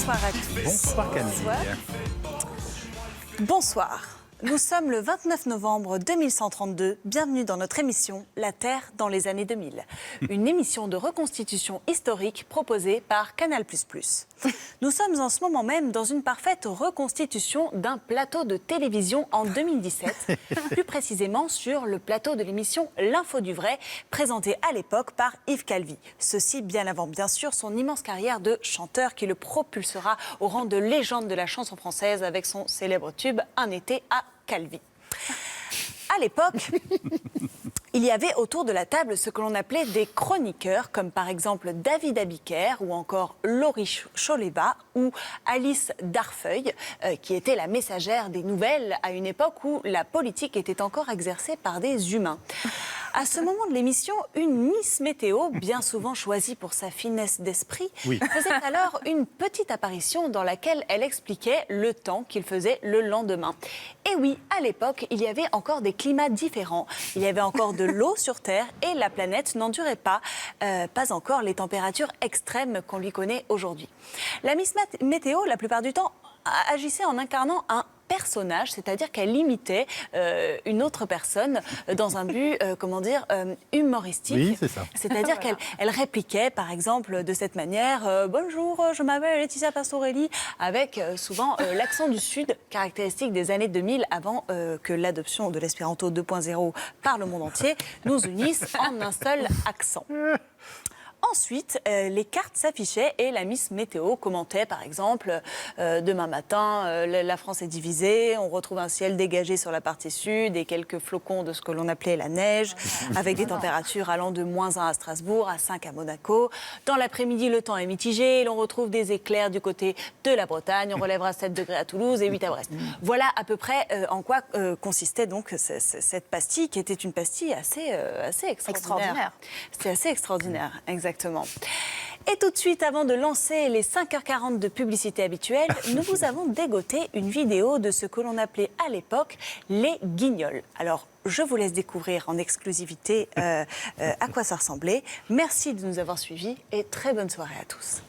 Bonsoir à tous. Bonsoir Camille. Bonsoir. Nous sommes le 29 novembre 2132. Bienvenue dans notre émission La Terre dans les années 2000. Une émission de reconstitution historique proposée par Canal++. Nous sommes en ce moment même dans une parfaite reconstitution d'un plateau de télévision en 2017. Plus précisément sur le plateau de l'émission L'Info du Vrai, présentée à l'époque par Yves Calvi. Ceci bien avant, bien sûr, son immense carrière de chanteur qui le propulsera au rang de légende de la chanson française avec son célèbre tube Un été à Calvi. À l'époque, il y avait autour de la table ce que l'on appelait des chroniqueurs, comme par exemple David Abiker ou encore Laurie Choleba ou Alice Darfeuille, qui était la messagère des nouvelles à une époque où la politique était encore exercée par des humains. À ce moment de l'émission, une Miss Météo, bien souvent choisie pour sa finesse d'esprit, faisait alors une petite apparition dans laquelle elle expliquait le temps qu'il faisait le lendemain. Et oui, à l'époque, il y avait encore des climats différents. Il y avait encore de l'eau sur Terre et la planète n'endurait pas encore les températures extrêmes qu'on lui connaît aujourd'hui. La Miss Météo, la plupart du temps, agissait en incarnant un personnage, c'est-à-dire qu'elle imitait une autre personne dans un but, humoristique. Oui, c'est ça. C'est-à-dire qu'elle répliquait, par exemple, de cette manière « Bonjour, je m'appelle Laetitia Pastorelli », avec souvent l'accent du Sud, caractéristique des années 2000, avant que l'adoption de l'espéranto 2.0 par le monde entier nous unisse en un seul accent. Ensuite, les cartes s'affichaient et la Miss Météo commentait, par exemple, demain matin, la France est divisée, on retrouve un ciel dégagé sur la partie sud et quelques flocons de ce que l'on appelait la neige, avec des températures allant de -1 à Strasbourg à 5 à Monaco. Dans l'après-midi, le temps est mitigé, l'on retrouve des éclairs du côté de la Bretagne, on relèvera 7 degrés à Toulouse et 8 à Brest. Voilà à peu près en quoi consistait donc cette pastille, qui était une pastille assez extraordinaire. C'était assez extraordinaire, exactement. Et tout de suite, avant de lancer les 5h40 de publicité habituelle, nous vous avons dégoté une vidéo de ce que l'on appelait à l'époque les guignols. Alors, je vous laisse découvrir en exclusivité à quoi ça ressemblait. Merci de nous avoir suivis et très bonne soirée à tous.